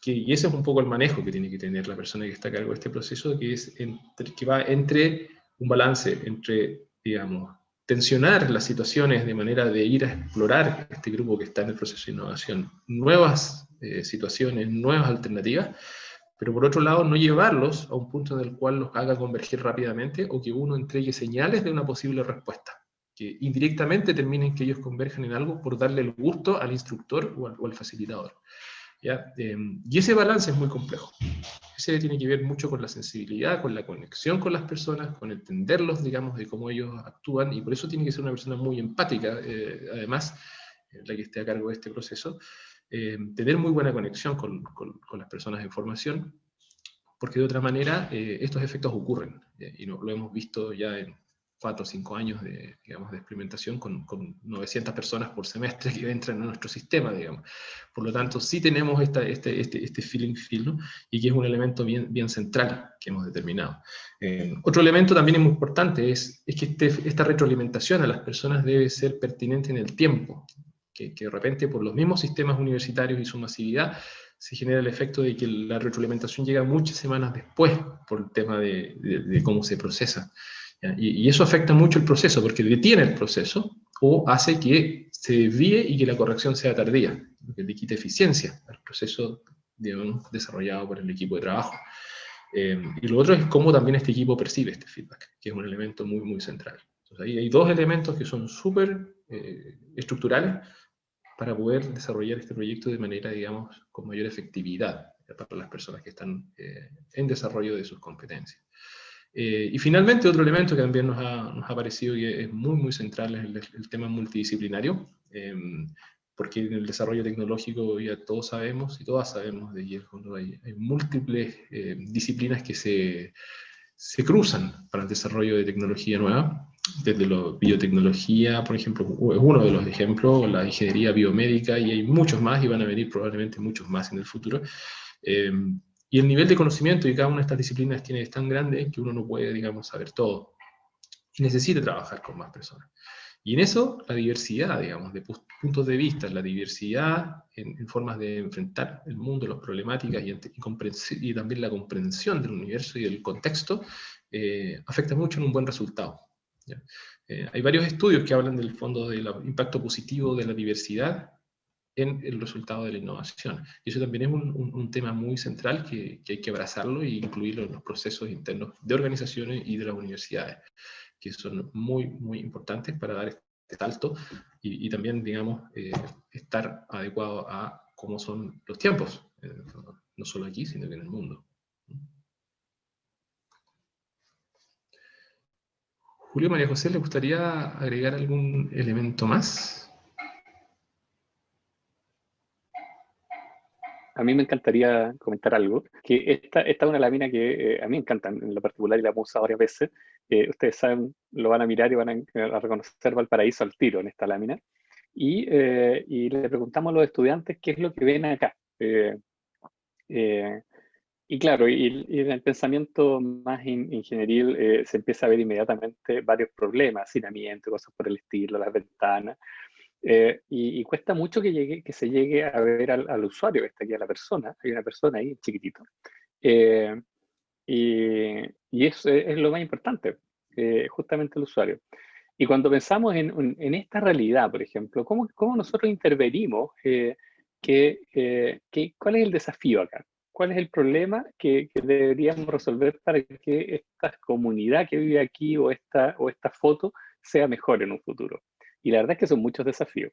y ese es un poco el manejo que tiene que tener la persona que está a cargo de este proceso, que va entre un balance entre, digamos, tensionar las situaciones de manera de ir a explorar este grupo que está en el proceso de innovación, nuevas situaciones, nuevas alternativas, pero por otro lado no llevarlos a un punto en el cual los haga converger rápidamente o que uno entregue señales de una posible respuesta, que indirectamente terminen que ellos converjan en algo por darle el gusto al instructor o al facilitador, ¿ya? Y ese balance es muy complejo. Ese tiene que ver mucho con la sensibilidad, con la conexión con las personas, con entenderlos, digamos, de cómo ellos actúan, y por eso tiene que ser una persona muy empática, además, la que esté a cargo de este proceso. Tener muy buena conexión con las personas en formación, porque de otra manera estos efectos ocurren, y lo hemos visto ya en 4 o 5 años de, digamos, de experimentación con 900 personas por semestre que entran en nuestro sistema, digamos. Por lo tanto, sí tenemos este feeling feel, ¿no? Y que es un elemento bien central que hemos determinado. Otro elemento también muy importante es que esta retroalimentación a las personas debe ser pertinente en el tiempo, que de repente por los mismos sistemas universitarios y su masividad se genera el efecto de que la retroalimentación llega muchas semanas después por el tema de cómo se procesa. Y eso afecta mucho el proceso, porque detiene el proceso o hace que se desvíe y que la corrección sea tardía, lo que le quita eficiencia al proceso, digamos, desarrollado por el equipo de trabajo. Y lo otro es cómo también este equipo percibe este feedback, que es un elemento muy central. Entonces, ahí hay dos elementos que son súper estructurales para poder desarrollar este proyecto de manera, digamos, con mayor efectividad para las personas que están en desarrollo de sus competencias. Y finalmente, otro elemento que también nos ha parecido que es muy central es el tema multidisciplinario, porque en el desarrollo tecnológico ya todos sabemos y todas sabemos de que hay múltiples disciplinas que se cruzan para el desarrollo de tecnología nueva, desde la biotecnología, por ejemplo, es uno de los ejemplos, la ingeniería biomédica, y hay muchos más, y van a venir probablemente muchos más en el futuro. Y el nivel de conocimiento de cada una de estas disciplinas es tan grande que uno no puede, digamos, saber todo. Y necesita trabajar con más personas. Y en eso, la diversidad, digamos, de puntos de vista, la diversidad en formas de enfrentar el mundo, las problemáticas y también la comprensión del universo y del contexto, afecta mucho en un buen resultado. ¿Ya? Hay varios estudios que hablan del fondo del impacto positivo de la diversidad en el resultado de la innovación. Y eso también es un tema muy central que hay que abrazarlo e incluirlo en los procesos internos de organizaciones y de las universidades, que son muy importantes para dar este salto y también, digamos, estar adecuado a cómo son los tiempos, no solo aquí, sino que en el mundo. Julio, María José, ¿le gustaría agregar algún elemento más? A mí me encantaría comentar algo, que esta es una lámina que a mí me encanta en lo particular y la hemos usado varias veces. Ustedes saben, lo van a mirar y van a reconocer Valparaíso al tiro en esta lámina. Y le preguntamos a los estudiantes qué es lo que ven acá. Y claro, y en el pensamiento más ingenieril se empieza a ver inmediatamente varios problemas, hacinamiento, cosas por el estilo, las ventanas. Y cuesta mucho que se llegue a ver al usuario que está aquí, a la persona. Hay una persona ahí, chiquitito. Y eso es lo más importante, justamente el usuario. Y cuando pensamos en esta realidad, por ejemplo, ¿cómo nosotros intervenimos? ¿Cuál es el desafío acá? ¿Cuál es el problema que deberíamos resolver para que esta comunidad que vive aquí o esta foto sea mejor en un futuro? Y la verdad es que son muchos desafíos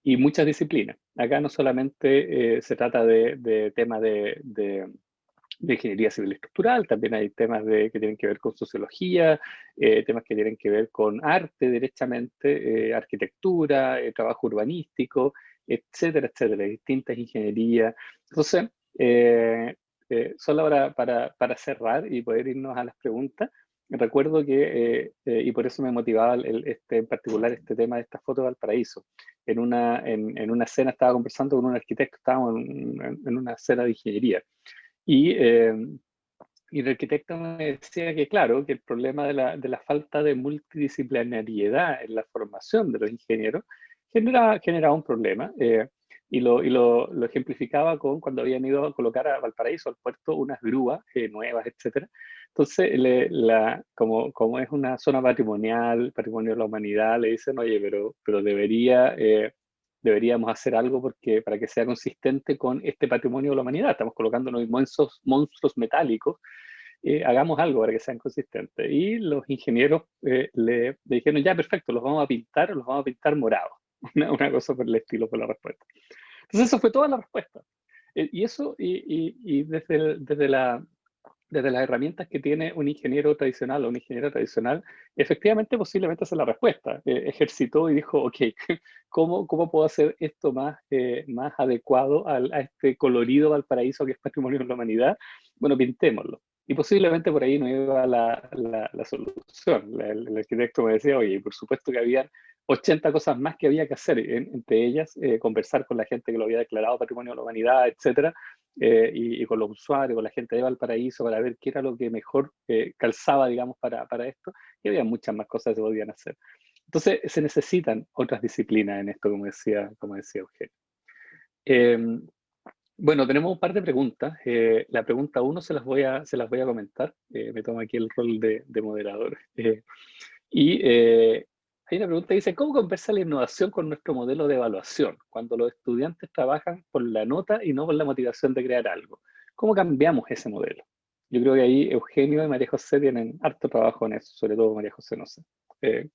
y muchas disciplinas. Acá no solamente se trata de temas de ingeniería civil estructural, también hay temas que tienen que ver con sociología, temas que tienen que ver con arte derechamente, arquitectura, trabajo urbanístico, etcétera, distintas ingenierías. Entonces, solo para cerrar y poder irnos a las preguntas, recuerdo que, y por eso me motivaba en particular este tema de esta foto de Valparaíso. En una cena estaba conversando con un arquitecto, estábamos en una cena de ingeniería. Y el arquitecto me decía que, claro, que el problema de la falta de multidisciplinariedad en la formación de los ingenieros generaba un problema. Y lo ejemplificaba con cuando habían ido a colocar a Valparaíso, al puerto, unas grúas nuevas, etc. Entonces, como es una zona patrimonial, patrimonio de la humanidad, le dicen, oye, pero deberíamos hacer algo para que sea consistente con este patrimonio de la humanidad. Estamos colocando unos monstruos metálicos, hagamos algo para que sean consistentes. Y los ingenieros le dijeron, ya, perfecto, los vamos a pintar morados. Una cosa por el estilo, por la respuesta. Entonces, eso fue toda la respuesta. Y eso, y desde desde las herramientas que tiene un ingeniero tradicional o una ingeniera tradicional, efectivamente posiblemente esa es la respuesta. Ejercitó y dijo, ok, ¿cómo puedo hacer esto más adecuado a este colorido Valparaíso que es patrimonio de la humanidad? Bueno, pintémoslo. Y posiblemente por ahí no iba la solución. El arquitecto me decía, oye, por supuesto que había 80 cosas más que había que hacer, entre ellas conversar con la gente que lo había declarado patrimonio de la humanidad, etcétera, y con los usuarios, con la gente de Valparaíso, para ver qué era lo que mejor calzaba, digamos, para esto, y había muchas más cosas que se podían hacer. Entonces, se necesitan otras disciplinas en esto, como decía Eugenio. Bueno, tenemos un par de preguntas. La pregunta 1 se las voy a comentar. Me tomo aquí el rol de moderador. Hay una pregunta que dice, ¿cómo conversa la innovación con nuestro modelo de evaluación cuando los estudiantes trabajan por la nota y no por la motivación de crear algo? ¿Cómo cambiamos ese modelo? Yo creo que ahí Eugenio y María José tienen harto trabajo en eso, sobre todo María José, no sé. Si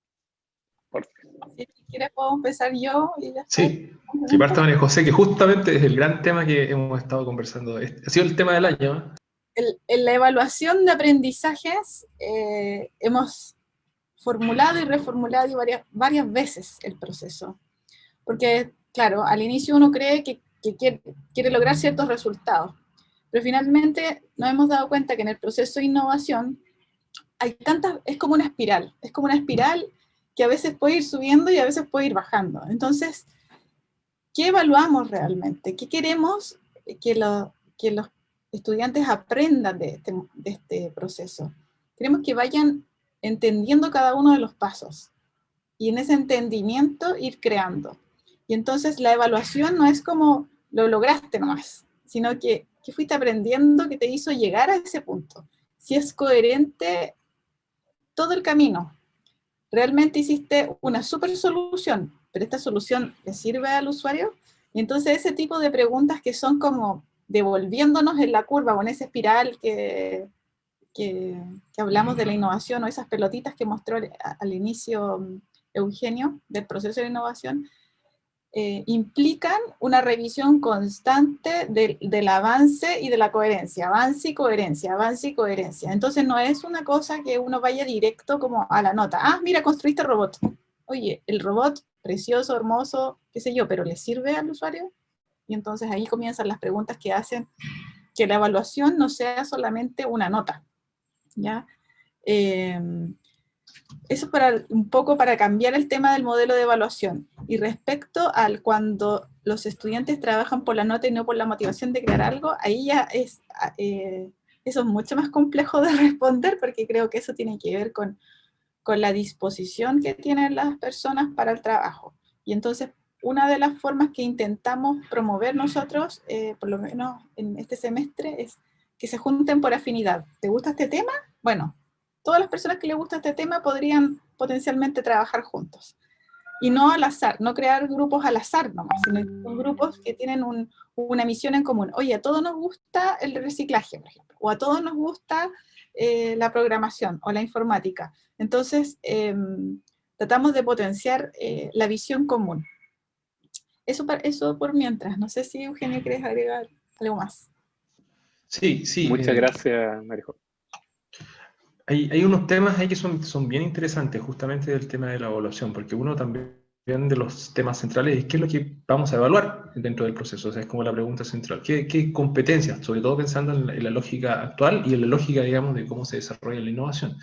quieres puedo empezar yo. Y sí, que parta María José, que justamente es el gran tema que hemos estado conversando. Ha sido el tema del año. En la evaluación de aprendizajes hemos formulado y reformulado varias veces el proceso. Porque, claro, al inicio uno cree que quiere lograr ciertos resultados, pero finalmente nos hemos dado cuenta que en el proceso de innovación es como una espiral que a veces puede ir subiendo y a veces puede ir bajando. Entonces, ¿qué evaluamos realmente? ¿Qué queremos que los estudiantes aprendan de este proceso? Queremos que vayan entendiendo cada uno de los pasos, y en ese entendimiento ir creando. Y entonces la evaluación no es como lo lograste nomás, sino que fuiste aprendiendo que te hizo llegar a ese punto. Si es coherente todo el camino, realmente hiciste una super solución, pero esta solución le sirve al usuario. Y entonces ese tipo de preguntas que son como devolviéndonos en la curva o en esa espiral que hablamos de la innovación, o esas pelotitas que mostró al inicio Eugenio del proceso de innovación, implican una revisión constante del avance y de la coherencia, avance y coherencia, avance y coherencia. Entonces no es una cosa que uno vaya directo como a la nota. Ah, mira, construiste robot. Oye, el robot, precioso, hermoso, qué sé yo, pero ¿le sirve al usuario? Y entonces ahí comienzan las preguntas que hacen que la evaluación no sea solamente una nota, ¿ya? Eso un poco para cambiar el tema del modelo de evaluación. Y respecto al cuando los estudiantes trabajan por la nota y no por la motivación de crear algo, ahí ya eso es mucho más complejo de responder, porque creo que eso tiene que ver con la disposición que tienen las personas para el trabajo. Y entonces, una de las formas que intentamos promover nosotros, por lo menos en este semestre, es que se junten por afinidad. ¿Te gusta este tema? Bueno, todas las personas que les gusta este tema podrían potencialmente trabajar juntos. Y no al azar, no crear grupos al azar nomás, sino con grupos que tienen una misión en común. Oye, a todos nos gusta el reciclaje, por ejemplo, o a todos nos gusta la programación o la informática. Entonces, tratamos de potenciar la visión común. Eso por mientras. No sé si, Eugenio, ¿quieres agregar algo más? Sí. Muchas gracias, Marijo. Hay unos temas ahí que son bien interesantes, justamente del tema de la evaluación, porque uno también de los temas centrales es qué es lo que vamos a evaluar dentro del proceso. O sea, es como la pregunta central. ¿Qué competencias? Sobre todo pensando en la lógica actual y en la lógica, digamos, de cómo se desarrolla la innovación.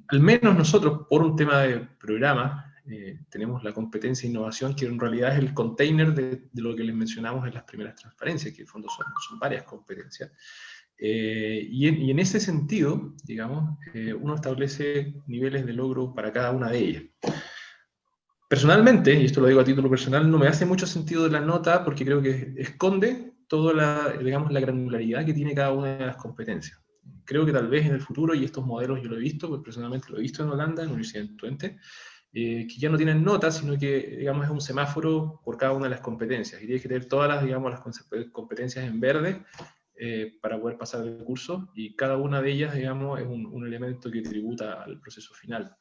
Al menos nosotros, por un tema de programa, tenemos la competencia de innovación, que en realidad es el container de lo que les mencionamos en las primeras transparencias, que en fondo son varias competencias. Y en ese sentido, digamos, uno establece niveles de logro para cada una de ellas. Personalmente, y esto lo digo a título personal, no me hace mucho sentido la nota, porque creo que esconde toda la granularidad que tiene cada una de las competencias. Creo que tal vez en el futuro, y estos modelos yo lo he visto, porque personalmente lo he visto en Holanda, en la Universidad de Twente, que ya no tienen notas, sino que, digamos, es un semáforo por cada una de las competencias, y tienes que tener todas las, digamos, las competencias en verde para poder pasar el curso, y cada una de ellas, digamos, es un elemento que tributa al proceso final.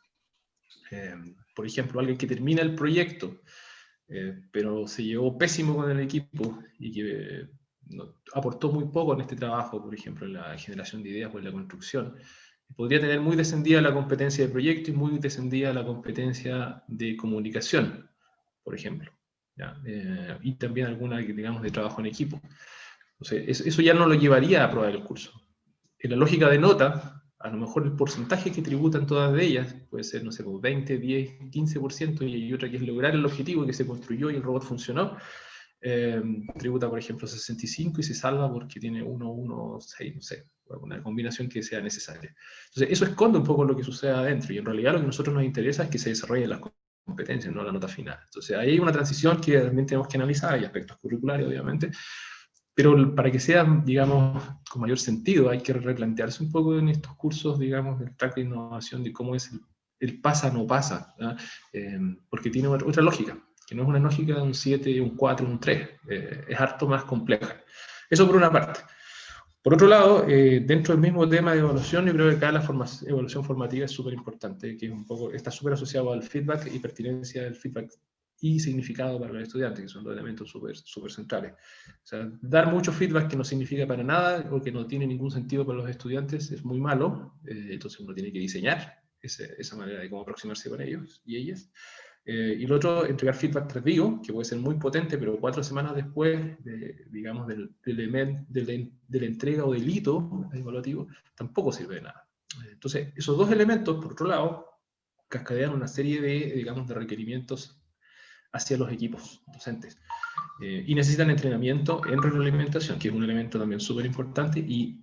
Por ejemplo, alguien que termina el proyecto, pero se llevó pésimo con el equipo, y que aportó muy poco en este trabajo, por ejemplo, en la generación de ideas o en la construcción. Podría tener muy descendida la competencia de proyecto y muy descendida la competencia de comunicación, por ejemplo, ¿ya? Y también alguna, digamos, de trabajo en equipo. Entonces, eso ya no lo llevaría a aprobar el curso. En la lógica de nota, a lo mejor el porcentaje que tributan todas de ellas puede ser, no sé, como 20, 10, 15%, y hay otra que es lograr el objetivo que se construyó y el robot funcionó. Tributa, por ejemplo, 65 y se salva porque tiene 1, 1, 6, no sé, una combinación que sea necesaria. Entonces, eso esconde un poco lo que sucede adentro, y en realidad lo que a nosotros nos interesa es que se desarrollen las competencias, no la nota final. Entonces, ahí hay una transición que también tenemos que analizar, hay aspectos curriculares, obviamente, pero para que sea, digamos, con mayor sentido, hay que replantearse un poco en estos cursos, digamos, del track de innovación, de cómo es el pasa no pasa, ¿no? Porque tiene otra lógica, que no es una lógica de un 7, un 4, un 3, es harto más compleja. Eso por una parte. Por otro lado, dentro del mismo tema de evaluación, yo creo que acá la evaluación formativa es súper importante, que es un poco, está súper asociado al feedback y pertinencia del feedback y significado para los estudiantes, que son dos elementos súper centrales. O sea, dar mucho feedback que no significa para nada o que no tiene ningún sentido para los estudiantes es muy malo, entonces uno tiene que diseñar esa manera de cómo aproximarse con ellos y ellas. Y lo otro, entregar feedback tardío, que puede ser muy potente, pero 4 semanas después, digamos, de la entrega o del hito evaluativo, tampoco sirve de nada. Entonces, esos dos elementos, por otro lado, cascadean una serie de, digamos, de requerimientos hacia los equipos docentes. Y necesitan entrenamiento en retroalimentación, que es un elemento también súper importante, y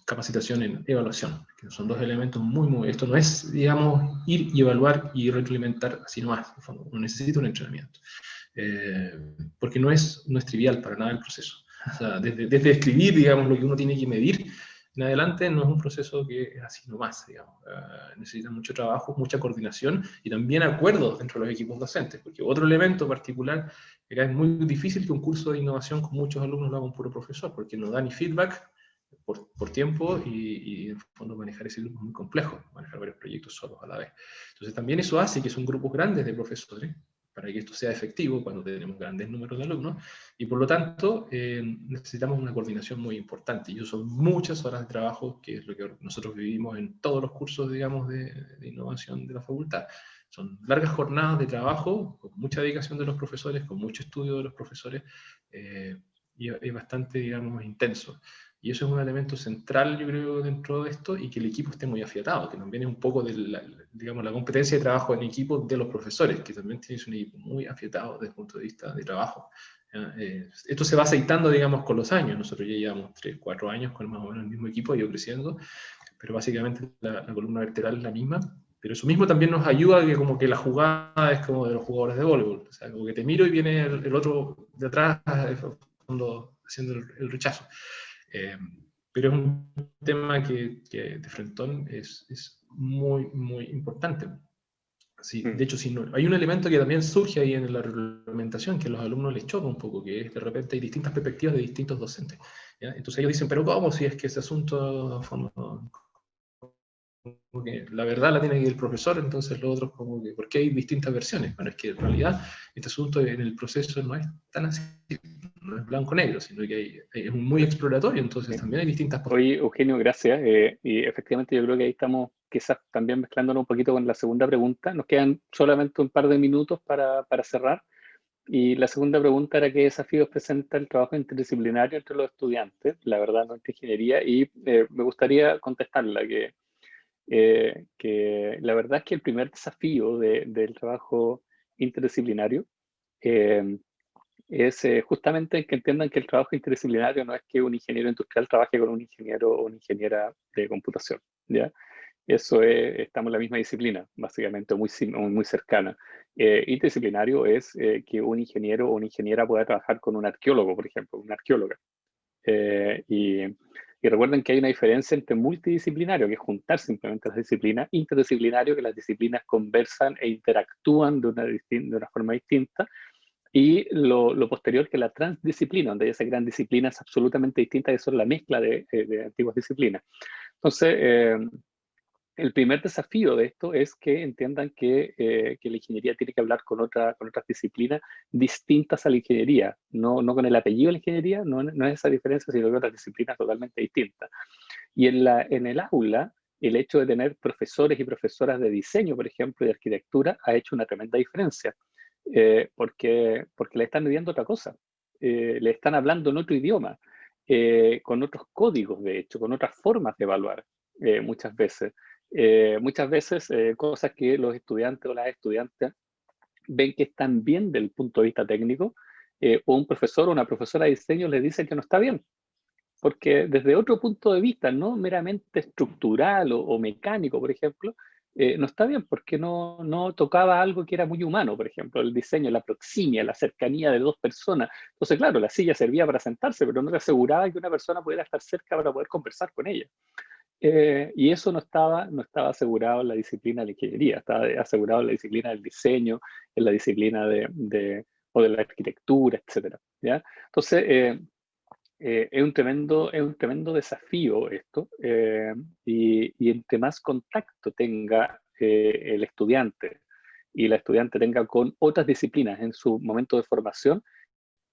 capacitación en evaluación, que son dos elementos muy... Esto no es, digamos, ir y evaluar y retroalimentar así nomás, uno necesita un entrenamiento. Porque no es trivial para nada el proceso. O sea, desde escribir, digamos, lo que uno tiene que medir en adelante, no es un proceso que es así nomás, digamos. Necesita mucho trabajo, mucha coordinación y también acuerdos dentro de los equipos docentes, porque otro elemento particular es muy difícil que un curso de innovación con muchos alumnos lo haga un puro profesor, porque no da ni feedback por tiempo y en el fondo manejar ese grupo es muy complejo, manejar varios proyectos solos a la vez. Entonces también eso hace que son grupos grandes de profesores, para que esto sea efectivo cuando tenemos grandes números de alumnos, y por lo tanto necesitamos una coordinación muy importante, y eso son muchas horas de trabajo, que es lo que nosotros vivimos en todos los cursos, digamos, de innovación de la facultad. Son largas jornadas de trabajo, con mucha dedicación de los profesores, con mucho estudio de los profesores, y es bastante, digamos, intenso. Y eso es un elemento central, yo creo, dentro de esto, y que el equipo esté muy afiatado, que también es un poco de la competencia de trabajo en equipo de los profesores, que también tienes un equipo muy afiatado desde el punto de vista de trabajo. Esto se va aceitando, digamos, con los años. Nosotros ya llevamos 3, 4 años con más o menos el mismo equipo, ha ido creciendo, pero básicamente la columna vertebral es la misma. Pero eso mismo también nos ayuda a que como que la jugada es como de los jugadores de voleibol. O sea, como que te miro y viene el otro de atrás haciendo el rechazo. Pero es un tema que de frentón es muy importante. Sí, de hecho, hay un elemento que también surge ahí en la reglamentación, que a los alumnos les choca un poco, que es de repente hay distintas perspectivas de distintos docentes, ¿ya? Entonces ellos dicen, pero ¿cómo? Si es que ese asunto, como que la verdad la tiene que el profesor, entonces los otros como que, ¿por qué hay distintas versiones? Bueno, es que en realidad este asunto en el proceso no es tan así, no es blanco-negro, sino que es muy exploratorio, entonces también hay distintas... Oye, Eugenio, gracias. Y efectivamente yo creo que ahí estamos quizás también mezclándonos un poquito con la segunda pregunta. Nos quedan solamente un par de minutos para cerrar. Y la segunda pregunta era qué desafíos presenta el trabajo interdisciplinario entre los estudiantes, la verdad, nuestra ingeniería, y me gustaría contestarla, que la verdad es que el primer desafío del trabajo interdisciplinario es justamente que entiendan que el trabajo interdisciplinario no es que un ingeniero industrial trabaje con un ingeniero o una ingeniera de computación, ¿ya? Eso estamos en la misma disciplina, básicamente, muy cercana. Interdisciplinario es que un ingeniero o una ingeniera pueda trabajar con un arqueólogo, por ejemplo, una arqueóloga. Y recuerden que hay una diferencia entre multidisciplinario, que es juntar simplemente las disciplinas, interdisciplinario, que las disciplinas conversan e interactúan de una forma distinta, y lo posterior, que la transdisciplina, donde ya se crean disciplinas absolutamente distintas, que son la mezcla de antiguas disciplinas. Entonces, el primer desafío de esto es que entiendan que la ingeniería tiene que hablar con otras disciplinas distintas a la ingeniería, no con el apellido de la ingeniería, no es esa diferencia, sino que otras disciplinas totalmente distintas. Y en el aula, el hecho de tener profesores y profesoras de diseño, por ejemplo, y de arquitectura, ha hecho una tremenda diferencia, porque le están viviendo otra cosa, le están hablando en otro idioma, con otros códigos, de hecho, con otras formas de evaluar, muchas veces. Cosas que los estudiantes o las estudiantes ven que están bien del punto de vista técnico, o un profesor o una profesora de diseño les dice que no está bien, porque desde otro punto de vista, no meramente estructural o mecánico, por ejemplo, no está bien porque no tocaba algo que era muy humano, por ejemplo, el diseño, la proximia, la cercanía de dos personas. Entonces, claro, la silla servía para sentarse, pero no le aseguraba que una persona pudiera estar cerca para poder conversar con ella. Y eso no estaba asegurado en la disciplina de la ingeniería, estaba asegurado en la disciplina del diseño, en la disciplina o de la arquitectura, etc. ¿Ya? Entonces, es un tremendo desafío esto, y entre más contacto tenga el estudiante y la estudiante tenga con otras disciplinas en su momento de formación,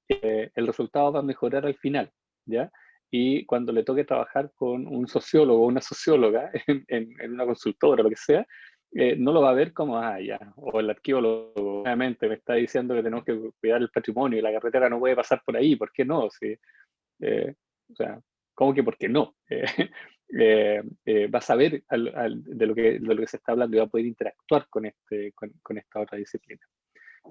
el resultado va a mejorar al final, ¿ya? Y cuando le toque trabajar con un sociólogo o una socióloga en una consultora o lo que sea, no lo va a ver como, ya, o el arqueólogo, obviamente me está diciendo que tenemos que cuidar el patrimonio y la carretera no puede pasar por ahí, ¿por qué no? Si, o sea, ¿cómo que por qué no? Va a saber de lo que se está hablando y va a poder interactuar con esta otra disciplina.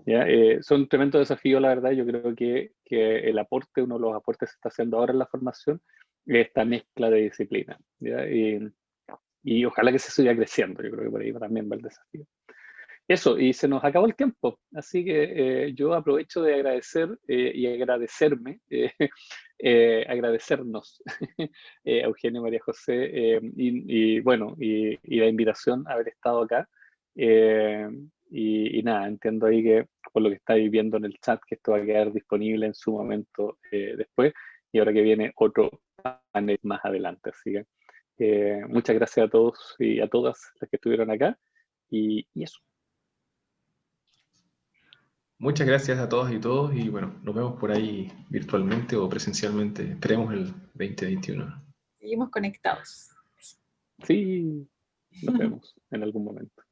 ¿Ya? Son tremendos desafíos, la verdad. Yo creo que el aporte, uno de los aportes que se está haciendo ahora en la formación, es esta mezcla de disciplinas. ¿Ya? Y ojalá que se siga creciendo. Yo creo que por ahí también va el desafío. Eso, y se nos acabó el tiempo, así que yo aprovecho de agradecer y agradecerme, agradecernos a Eugenio, María José, y bueno, y la invitación a haber estado acá. Y nada, entiendo ahí que por lo que estáis viendo en el chat, que esto va a quedar disponible en su momento después, y ahora que viene otro panel más adelante. Así que muchas gracias a todos y a todas las que estuvieron acá, y eso. Muchas gracias a todas y todos y bueno, nos vemos por ahí virtualmente o presencialmente. Esperemos el 2021. Seguimos conectados. Sí, nos vemos en algún momento.